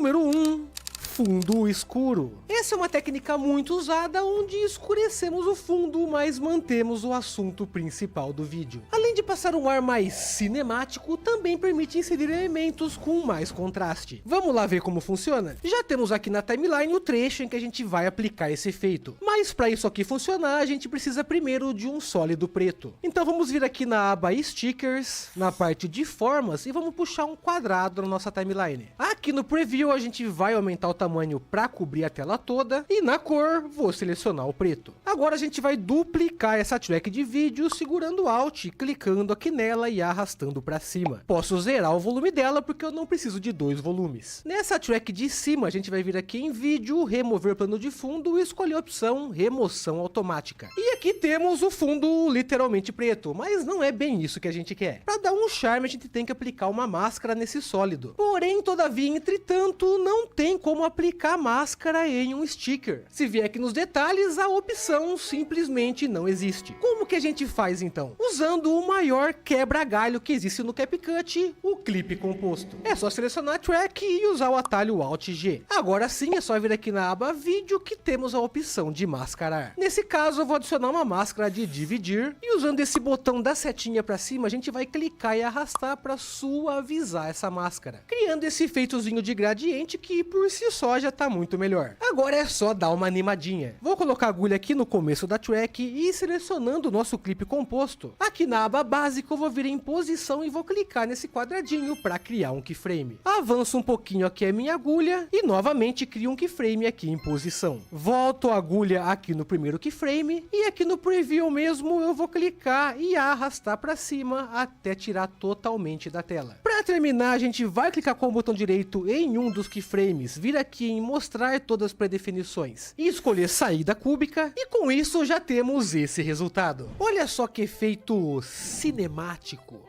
Número 1. Fundo escuro. Essa é uma técnica muito usada onde escurecemos o fundo, mas mantemos o assunto principal do vídeo. Além de passar um ar mais cinemático, também permite inserir elementos com mais contraste. Vamos lá ver como funciona? Já temos aqui na timeline o trecho em que a gente vai aplicar esse efeito. Mas para isso aqui funcionar, a gente precisa primeiro de um sólido preto. Então vamos vir aqui na aba Stickers, na parte de formas, e vamos puxar um quadrado na nossa timeline. Aqui no Preview a gente vai aumentar o tamanho para cobrir a tela toda, e na cor vou selecionar o preto. Agora a gente vai duplicar essa track de vídeo segurando Alt, clicando aqui nela e arrastando para cima. Posso zerar o volume dela porque eu não preciso de 2 volumes. Nessa track de cima a gente vai vir aqui em vídeo, remover plano de fundo e escolher a opção remoção automática. E aqui temos o fundo literalmente preto, mas não é bem isso que a gente quer. Para dar um charme a gente tem que aplicar uma máscara nesse sólido. Porém, todavia, entretanto, não tem como aplicar a máscara em um sticker. Se vier aqui nos detalhes, a opção simplesmente não existe. Como que a gente faz então? Usando o maior quebra-galho que existe no CapCut, o clipe composto. É só selecionar a track e usar o atalho Alt G. Agora sim é só vir aqui na aba vídeo que temos a opção de mascarar. Nesse caso eu vou adicionar uma máscara de dividir e usando esse botão da setinha para cima a gente vai clicar e arrastar para suavizar essa máscara, criando esse efeitozinho de gradiente que por si só já tá muito melhor. Agora é só dar uma animadinha. Vou colocar a agulha aqui no começo da track e selecionando o nosso clipe composto. Aqui na aba básica eu vou vir em posição e vou clicar nesse quadradinho para criar um keyframe. Avanço um pouquinho aqui a minha agulha e novamente crio um keyframe aqui em posição. Volto a agulha aqui no primeiro keyframe e aqui no preview mesmo eu vou clicar e arrastar para cima até tirar totalmente da tela. Para terminar a gente vai clicar com o botão direito em um dos keyframes, vir aqui em mostrar todas as predefinições e escolher saída cúbica e com isso já temos esse resultado. Olha só que efeito cinemático.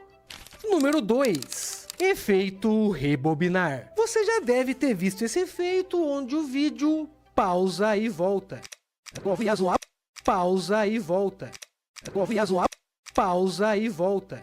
Número 2. Efeito rebobinar. Você já deve ter visto esse efeito onde o vídeo pausa e volta. Pausa e volta. Pausa e volta.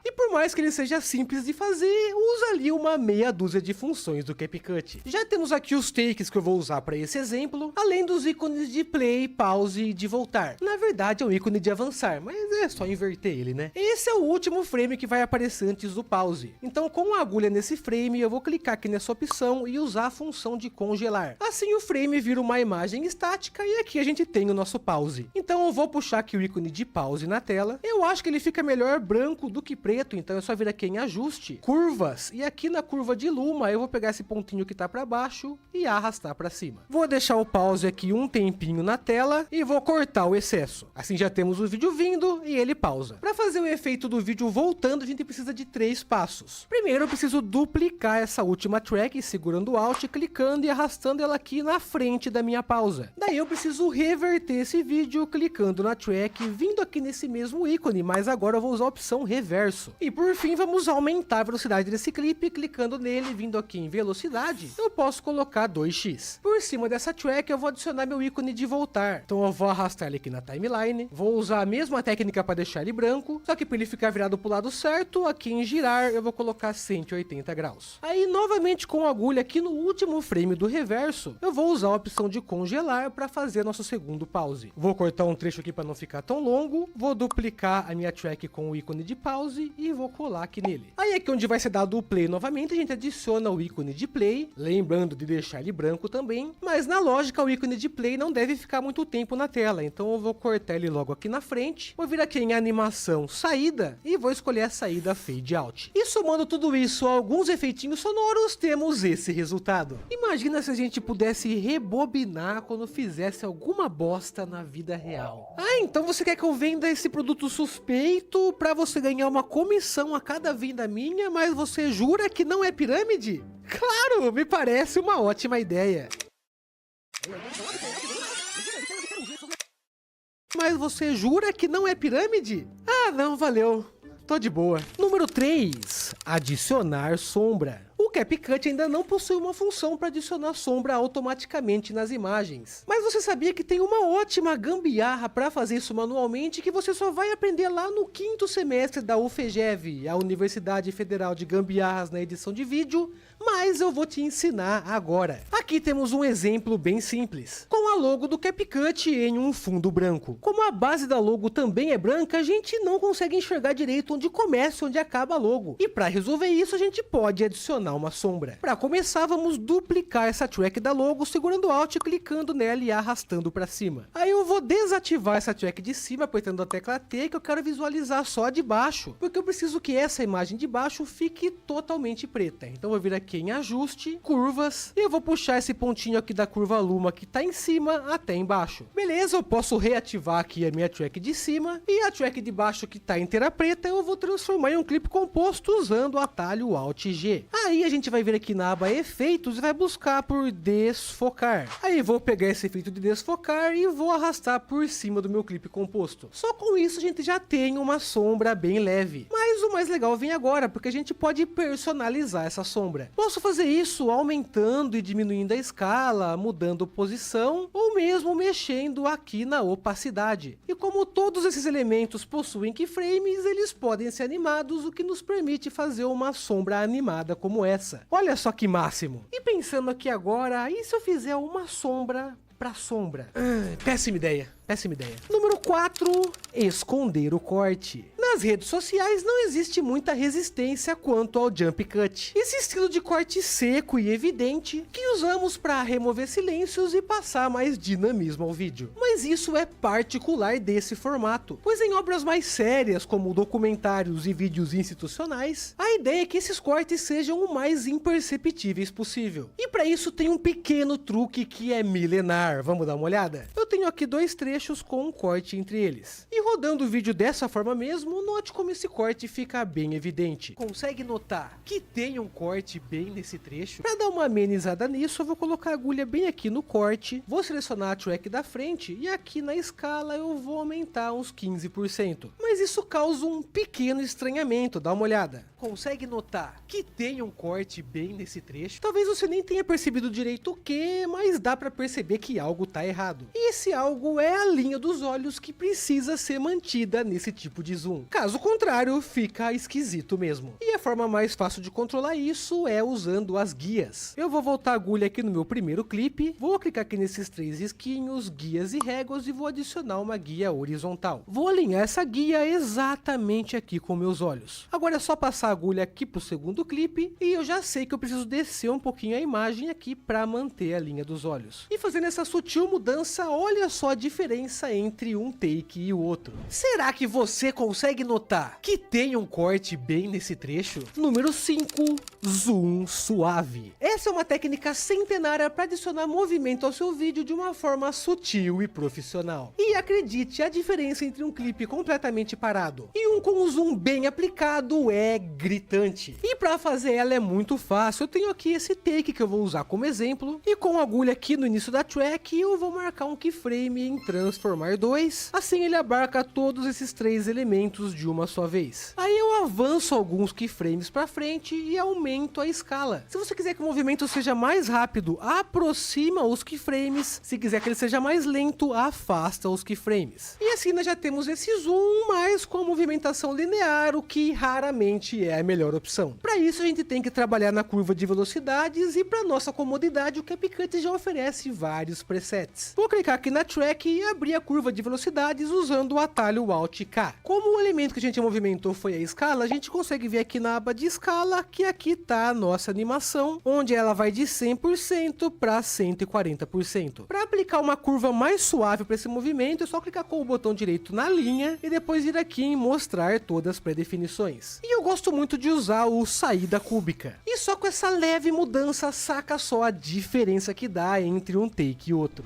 E por mais que ele seja simples de fazer, usa ali uma meia dúzia de funções do CapCut. Já temos aqui os takes que eu vou usar para esse exemplo, além dos ícones de play, pause e de voltar. Na verdade é um ícone de avançar, mas é só inverter ele, né? Esse é o último frame que vai aparecer antes do pause. Então com a agulha nesse frame eu vou clicar aqui nessa opção e usar a função de congelar. Assim o frame vira uma imagem estática e aqui a gente tem o nosso pause. Então eu vou puxar aqui o ícone de pause na tela. Eu acho que ele fica melhor branco do que preto, então é só vir aqui em ajuste, curvas, e aqui na curva de luma eu vou pegar esse pontinho que tá para baixo e arrastar para cima. Vou deixar o pause aqui um tempinho na tela e vou cortar o excesso. Assim já temos o vídeo vindo e ele pausa. Para fazer o efeito do vídeo voltando a gente precisa de 3 passos. Primeiro eu preciso duplicar essa última track segurando Alt, clicando e arrastando ela aqui na frente da minha pausa. Daí eu preciso reverter esse vídeo clicando na track, vindo aqui nesse mesmo ícone, mas agora eu vou usar a opção reverso. E por fim vamos aumentar a velocidade desse clipe, clicando nele, vindo aqui em velocidade, eu posso colocar 2x. Por cima dessa track eu vou adicionar meu ícone de voltar, então eu vou arrastar ele aqui na timeline, vou usar a mesma técnica para deixar ele branco, só que para ele ficar virado para o lado certo, aqui em girar eu vou colocar 180 graus. Aí novamente com a agulha aqui no último frame do reverso, eu vou usar a opção de congelar para fazer nosso segundo pause. Vou cortar um trecho aqui para não ficar tão longo, vou duplicar a minha track com o ícone de pause e vou colar aqui nele. Aí aqui onde vai ser dado o play novamente, a gente adiciona o ícone de play, lembrando de deixar ele branco também, mas na lógica o ícone de play não deve ficar muito tempo na tela, então eu vou cortar ele logo aqui na frente, vou vir aqui em animação saída e vou escolher a saída fade out. E somando tudo isso a alguns efeitinhos sonoros, temos esse resultado. Imagina se a gente pudesse rebobinar quando fizesse alguma bosta na vida real. Ah, então você quer que eu venda esse produto suspeito para você ganhar uma comissão a cada venda minha, mas você jura que não é pirâmide? Claro, me parece uma ótima ideia. Mas você jura que não é pirâmide? Ah, não, valeu. Tô de boa. Número 3. Adicionar sombra. O CapCut ainda não possui uma função para adicionar sombra automaticamente nas imagens. Mas você sabia que tem uma ótima gambiarra para fazer isso manualmente que você só vai aprender lá no 5º semestre da UFGEV, a Universidade Federal de Gambiarras na edição de vídeo, mas eu vou te ensinar agora. Aqui temos um exemplo bem simples, com a logo do CapCut em um fundo branco. Como a base da logo também é branca, a gente não consegue enxergar direito onde começa e onde acaba a logo. E para resolver isso, a gente pode adicionar uma sombra. Para começar, vamos duplicar essa track da logo segurando Alt, clicando nela e arrastando para cima. Aí eu vou desativar essa track de cima, apertando a tecla T, que eu quero visualizar só a de baixo, porque eu preciso que essa imagem de baixo fique totalmente preta. Então eu vou vir aqui em ajuste, curvas, e eu vou puxar esse pontinho aqui da curva Luma que tá em cima até embaixo. Beleza, eu posso reativar aqui a minha track de cima, e a track de baixo que tá inteira preta eu vou transformar em um clipe composto usando o atalho Alt G. Aí a gente vai vir aqui na aba efeitos e vai buscar por desfocar. Aí vou pegar esse efeito de desfocar e vou arrastar por cima do meu clipe composto. Só com isso a gente já tem uma sombra bem leve. Mas o mais legal vem agora, porque a gente pode personalizar essa sombra. Posso fazer isso aumentando e diminuindo a escala, mudando posição ou mesmo mexendo aqui na opacidade. E como todos esses elementos possuem keyframes, eles podem ser animados, o que nos permite fazer uma sombra animada como essa. Olha só que máximo! E pensando aqui agora, e se eu fizer uma sombra para sombra? Péssima ideia. Péssima ideia. Número 4, esconder o corte. Nas redes sociais não existe muita resistência quanto ao jump cut. Esse estilo de corte seco e evidente que usamos para remover silêncios e passar mais dinamismo ao vídeo. Mas isso é particular desse formato, pois em obras mais sérias como documentários e vídeos institucionais, a ideia é que esses cortes sejam o mais imperceptíveis possível. E para isso tem um pequeno truque que é milenar. Vamos dar uma olhada? Eu tenho aqui dois trechos com um corte entre eles. E rodando o vídeo dessa forma mesmo, note como esse corte fica bem evidente. Consegue notar que tem um corte bem nesse trecho? Para dar uma amenizada nisso, eu vou colocar a agulha bem aqui no corte, vou selecionar a track da frente e aqui na escala eu vou aumentar uns 15%. Mas isso causa um pequeno estranhamento, dá uma olhada. Consegue notar que tem um corte bem nesse trecho? Talvez você nem tenha percebido direito o que, mas dá para perceber que algo tá errado. E esse algo é a linha dos olhos que precisa ser mantida nesse tipo de zoom. Caso contrário, fica esquisito mesmo. E a forma mais fácil de controlar isso é usando as guias. Eu vou voltar a agulha aqui no meu primeiro clipe, vou clicar aqui nesses 3 risquinhos, guias e réguas e vou adicionar uma guia horizontal. Vou alinhar essa guia exatamente aqui com meus olhos. Agora é só passar a agulha aqui pro segundo clipe e eu já sei que eu preciso descer um pouquinho a imagem aqui para manter a linha dos olhos. E fazendo essa sutil mudança, olha só a diferença entre um take e o outro. Será que você consegue notar que tem um corte bem nesse trecho? Número 5, zoom suave. Essa é uma técnica centenária para adicionar movimento ao seu vídeo de uma forma sutil e profissional. E acredite, a diferença entre um clipe completamente parado e um com zoom bem aplicado é gritante. E para fazer ela é muito fácil. Eu tenho aqui esse take que eu vou usar como exemplo e com a agulha aqui no início da track eu vou marcar um keyframe em transformar 2, assim ele abarca todos esses 3 elementos de uma só vez. Aí eu avanço alguns keyframes para frente e aumento a escala. Se você quiser que o movimento seja mais rápido, aproxima os keyframes. Se quiser que ele seja mais lento, afasta os keyframes. E assim nós já temos esse zoom, mas com movimentação linear, o que raramente é a melhor opção. Para isso a gente tem que trabalhar na curva de velocidades e para nossa comodidade o CapCut já oferece vários presets. Vou clicar aqui na track e abrir a curva de velocidades usando o atalho Alt K. Como o elemento que a gente movimentou foi a escala, a gente consegue ver aqui na aba de escala que aqui está a nossa animação, onde ela vai de 100% para 140%. Para aplicar uma curva mais suave para esse movimento, é só clicar com o botão direito na linha e depois ir aqui em mostrar todas as pré-definições. E eu gosto muito de usar o saída cúbica. E só com essa leve mudança, saca só a diferença que dá entre um take e outro.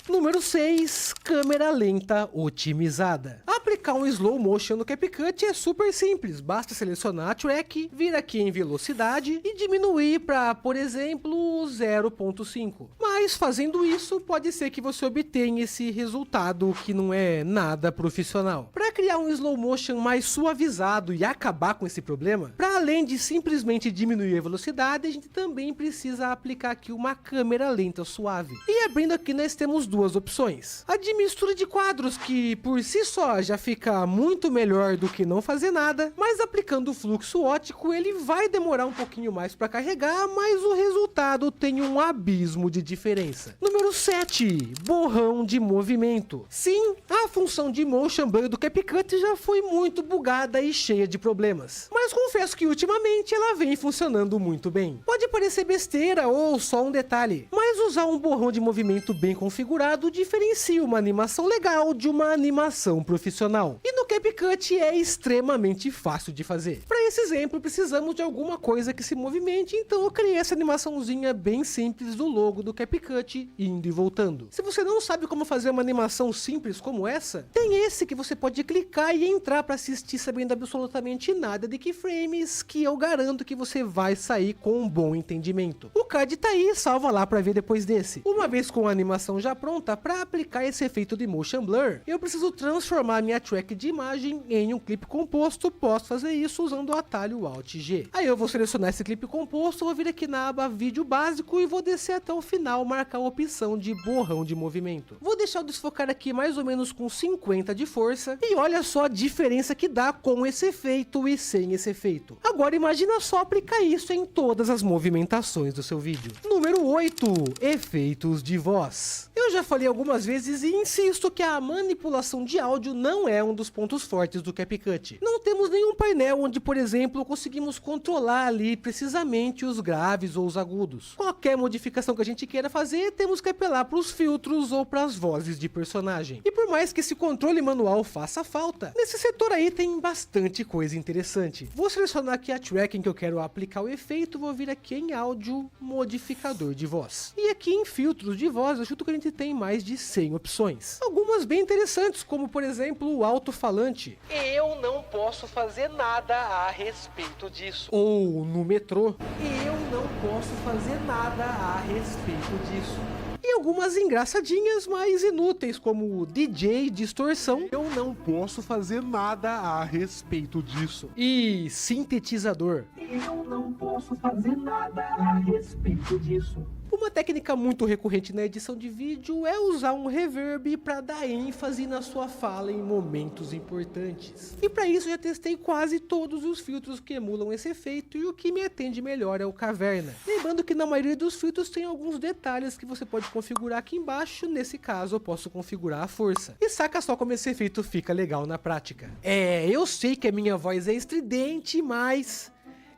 Número 6, câmera lenta otimizada. A Aplicar um slow motion no CapCut é super simples, basta selecionar a track, vir aqui em velocidade e diminuir para, por exemplo, 0.5. Mas fazendo isso, pode ser que você obtenha esse resultado que não é nada profissional. Para criar um slow motion mais suavizado e acabar com esse problema, para além de simplesmente diminuir a velocidade, a gente também precisa aplicar aqui uma câmera lenta suave. E abrindo aqui nós temos duas opções. A de mistura de quadros, que por si só já fica muito melhor do que não fazer nada, mas aplicando o fluxo óptico ele vai demorar um pouquinho mais para carregar, mas o resultado tem um abismo de diferença. Número 7. Borrão de movimento. Sim, a função de Motion Blur do CapCut já foi muito bugada e cheia de problemas, mas confesso que ultimamente ela vem funcionando muito bem. Pode parecer besteira ou só um detalhe, mas usar um borrão de movimento bem configurado diferencia uma animação legal de uma animação profissional. E no CapCut é extremamente fácil de fazer. Para esse exemplo precisamos de alguma coisa que se movimente, então eu criei essa animaçãozinha bem simples do logo do CapCut indo e voltando. Se você não sabe como fazer uma animação simples como essa, tem esse que você pode clicar e entrar para assistir sabendo absolutamente nada de keyframes, que eu garanto que você vai sair com um bom entendimento. O card tá aí, salva lá para ver depois desse. Uma vez com a animação já pronta, para aplicar esse efeito de Motion Blur, eu preciso transformar minha track de imagem em um clipe composto. Posso fazer isso usando o atalho Alt G. Aí eu vou selecionar esse clipe composto, vou vir aqui na aba vídeo básico e vou descer até o final, marcar a opção de borrão de movimento. Vou deixar o desfocar aqui mais ou menos com 50 de força e olha só a diferença que dá com esse efeito e sem esse efeito. Agora imagina só aplicar isso em todas as movimentações do seu vídeo. Número 8. Efeitos de voz. Eu já falei algumas vezes e insisto que a manipulação de áudio não é um dos pontos fortes do CapCut. Não temos nenhum painel onde, por exemplo, conseguimos controlar ali precisamente os graves ou os agudos. Qualquer modificação que a gente queira fazer, temos que apelar para os filtros ou para as vozes de personagem. E por mais que esse controle manual faça falta, nesse setor aí tem bastante coisa interessante. Vou selecionar aqui a track em que eu quero aplicar o efeito, vou vir aqui em áudio, modificador de voz. E aqui em filtros de voz, eu chuto que a gente tem mais de 100 opções. Algumas bem interessantes, como por exemplo o alto-falante. Eu não posso fazer nada a respeito disso. Ou no metrô. Eu não posso fazer nada a respeito disso. E algumas engraçadinhas, mas inúteis, como DJ distorção. Eu não posso fazer nada a respeito disso. E sintetizador. Eu não posso fazer nada a respeito disso. Uma técnica muito recorrente na edição de vídeo é usar um reverb para dar ênfase na sua fala em momentos importantes. E para isso eu já testei quase todos os filtros que emulam esse efeito e o que me atende melhor é o Caverna. Lembrando que na maioria dos filtros tem alguns detalhes que você pode configurar aqui embaixo, nesse caso eu posso configurar a força. E saca só como esse efeito fica legal na prática. Eu sei que a minha voz é estridente, mas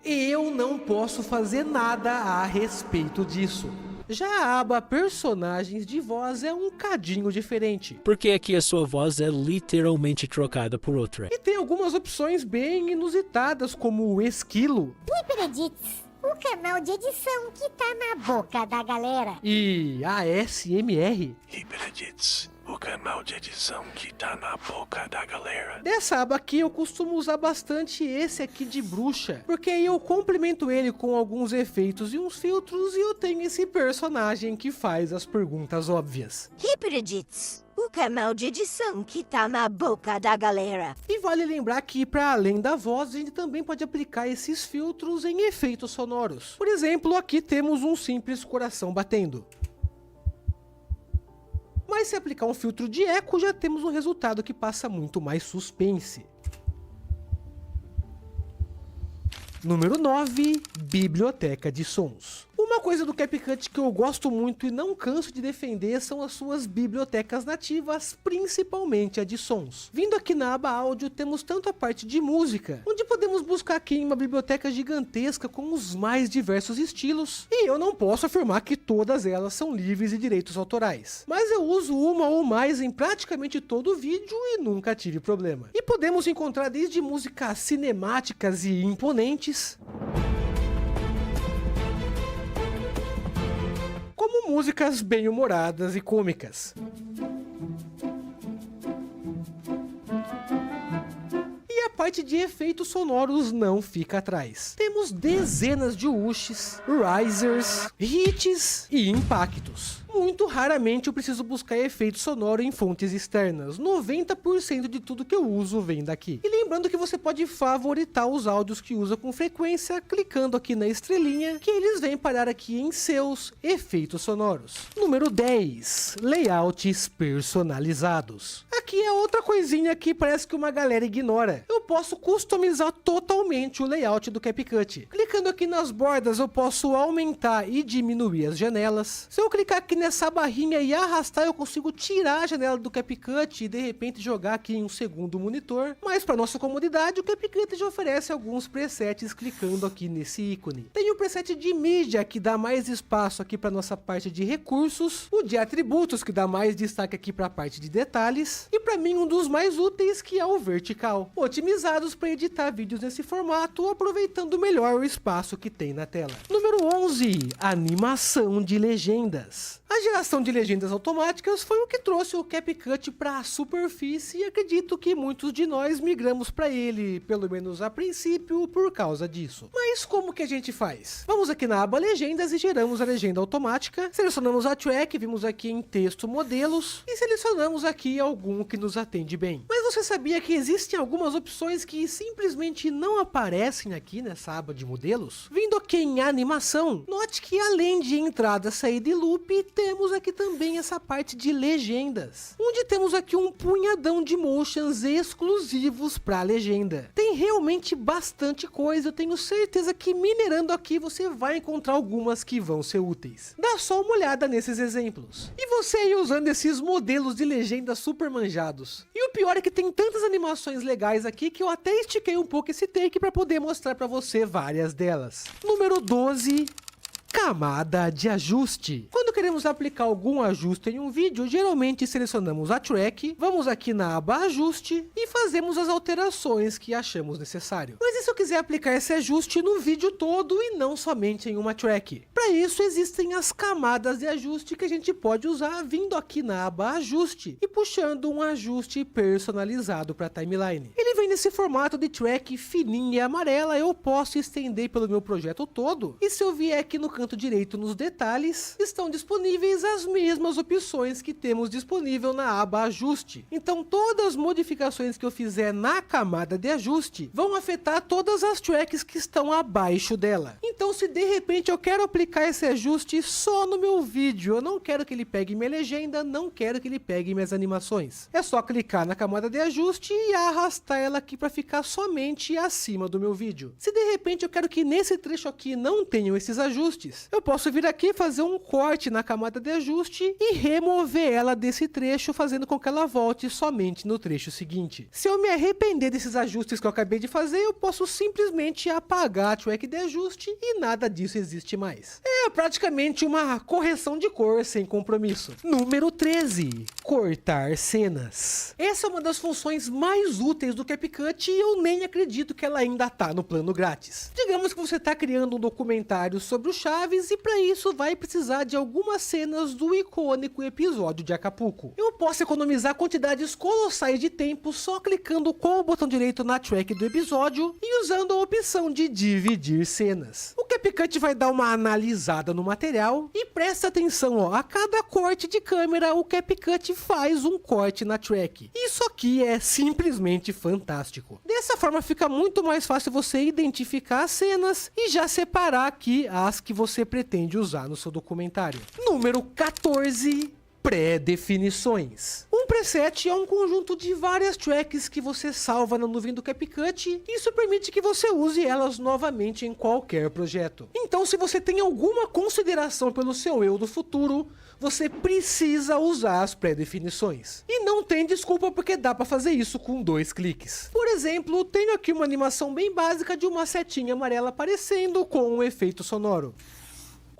eu não posso fazer nada a respeito disso. Já a aba personagens de voz é um cadinho diferente. Porque aqui a sua voz é literalmente trocada por outra. E tem algumas opções bem inusitadas, como o esquilo. Hiperedits, o canal de edição que tá na boca da galera. E ASMR. Hiperedits, o canal de edição que tá na boca da galera. Dessa aba aqui eu costumo usar bastante esse aqui de bruxa, porque aí eu complemento ele com alguns efeitos e uns filtros e eu tenho esse personagem que faz as perguntas óbvias. Hiperedits, o canal de edição que tá na boca da galera. E vale lembrar que para além da voz, a gente também pode aplicar esses filtros em efeitos sonoros. Por exemplo, aqui temos um simples coração batendo. Mas se aplicar um filtro de eco, já temos um resultado que passa muito mais suspense. Número 9. Biblioteca de sons. Uma coisa do CapCut que eu gosto muito e não canso de defender são as suas bibliotecas nativas, principalmente a de sons. Vindo aqui na aba áudio, temos tanto a parte de música, onde podemos buscar aqui em uma biblioteca gigantesca com os mais diversos estilos, e eu não posso afirmar que todas elas são livres de direitos autorais. Mas eu uso uma ou mais em praticamente todo o vídeo e nunca tive problema. E podemos encontrar desde músicas cinemáticas e imponentes, como músicas bem-humoradas e cômicas. parte de efeitos sonoros não fica atrás. Temos dezenas de whooshes, risers, hits e impactos. Muito raramente eu preciso buscar efeito sonoro em fontes externas, 90% de tudo que eu uso vem daqui. E lembrando que você pode favoritar os áudios que usa com frequência, clicando aqui na estrelinha, que eles vêm parar aqui em seus efeitos sonoros. Número 10, layouts personalizados. Aqui é outra coisinha que parece que uma galera ignora. Eu posso customizar totalmente o layout do CapCut. Clicando aqui nas bordas eu posso aumentar e diminuir as janelas. Se eu clicar aqui nessa barrinha e arrastar, eu consigo tirar a janela do CapCut e de repente jogar aqui em um segundo monitor. Mas para nossa comodidade, o CapCut já oferece alguns presets clicando aqui nesse ícone. Tem o preset de mídia, que dá mais espaço aqui para nossa parte de recursos, o de atributos, que dá mais destaque aqui para a parte de detalhes, e para mim um dos mais úteis, que é o vertical, otimizados para editar vídeos nesse formato, aproveitando melhor o espaço que tem na tela. Número 11, animação de legendas. A geração de legendas automáticas foi o que trouxe o CapCut para a superfície e acredito que muitos de nós migramos para ele, pelo menos a princípio, por causa disso. Mas como que a gente faz? Vamos aqui na aba legendas e geramos a legenda automática, selecionamos a track, vimos aqui em texto modelos e selecionamos aqui algum que nos atende bem. Mas você sabia que existem algumas opções que simplesmente não aparecem aqui nessa aba de modelos? Vindo aqui em animação, note que além de entrada, saída e loop, temos aqui também essa parte de legendas, onde temos aqui um punhadão de motions exclusivos para legenda. Tem realmente bastante coisa, eu tenho certeza que minerando aqui você vai encontrar algumas que vão ser úteis. Dá só uma olhada nesses exemplos. E você aí usando esses modelos de legenda super manjados. E o pior é que tem tantas animações legais aqui que eu até estiquei um pouco esse take para poder mostrar para você várias delas. Número 12. Camada de ajuste. Quando queremos aplicar algum ajuste em um vídeo, geralmente selecionamos a track, vamos aqui na aba ajuste e fazemos as alterações que achamos necessário. Mas e se eu quiser aplicar esse ajuste no vídeo todo e não somente em uma track? Para isso existem as camadas de ajuste que a gente pode usar vindo aqui na aba ajuste e puxando um ajuste personalizado para a timeline. Ele vem nesse formato de track fininha e amarela, eu posso estender pelo meu projeto todo e se eu vier aqui no canto direito nos detalhes, estão disponíveis as mesmas opções que temos disponível na aba ajuste. Então todas as modificações que eu fizer na camada de ajuste vão afetar todas as tracks que estão abaixo dela. Então se de repente eu quero aplicar esse ajuste só no meu vídeo, eu não quero que ele pegue minha legenda, não quero que ele pegue minhas animações, é só clicar na camada de ajuste e arrastar ela aqui para ficar somente acima do meu vídeo. Se de repente eu quero que nesse trecho aqui não tenham esses ajustes, eu posso vir aqui fazer um corte na camada de ajuste e remover ela desse trecho, fazendo com que ela volte somente no trecho seguinte. Se eu me arrepender desses ajustes que eu acabei de fazer, eu posso simplesmente apagar a track de ajuste e nada disso existe mais. É praticamente uma correção de cor sem compromisso. Número 13. Cortar cenas. Essa é uma das funções mais úteis do CapCut e eu nem acredito que ela ainda tá no plano grátis. Digamos que você está criando um documentário sobre o Chaves e para isso vai precisar de algumas cenas do icônico episódio de Acapulco. Eu posso economizar quantidades colossais de tempo só clicando com o botão direito na track do episódio e usando a opção de dividir cenas. O CapCut vai dar uma analisada no material e presta atenção, ó, a cada corte de câmera o CapCut faz um corte na track. Isso aqui é simplesmente fantástico. Dessa forma fica muito mais fácil você identificar as cenas e já separar aqui as que você pretende usar no seu documentário. Número 14. Pré-definições. Um preset é um conjunto de várias tracks que você salva na nuvem do CapCut e isso permite que você use elas novamente em qualquer projeto. Então, se você tem alguma consideração pelo seu eu do futuro, você precisa usar as pré-definições. E não tem desculpa porque dá para fazer isso com 2 cliques. Por exemplo, tenho aqui uma animação bem básica de uma setinha amarela aparecendo com um efeito sonoro.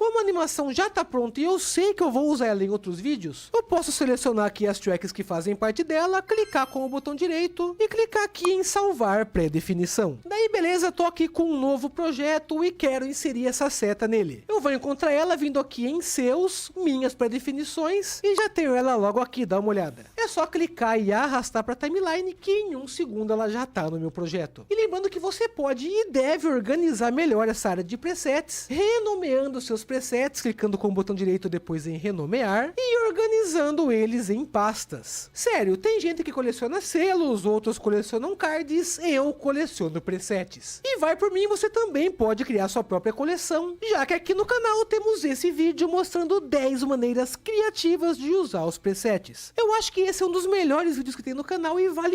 Como a animação já tá pronta e eu sei que eu vou usar ela em outros vídeos, eu posso selecionar aqui as tracks que fazem parte dela, clicar com o botão direito e clicar aqui em salvar pré-definição. Daí beleza, tô aqui com um novo projeto e quero inserir essa seta nele. Eu vou encontrar ela vindo aqui em seus, minhas pré-definições e já tenho ela logo aqui, dá uma olhada. É só clicar e arrastar para a timeline que em um segundo ela já tá no meu projeto. E lembrando que você pode e deve organizar melhor essa área de presets, renomeando seus presets, clicando com o botão direito depois em renomear e organizando eles em pastas. Sério, tem gente que coleciona selos, outros colecionam cards, eu coleciono presets. E vai por mim, você também pode criar sua própria coleção, já que aqui no canal temos esse vídeo mostrando 10 maneiras criativas de usar os presets. Eu acho que esse é um dos melhores vídeos que tem no canal e vale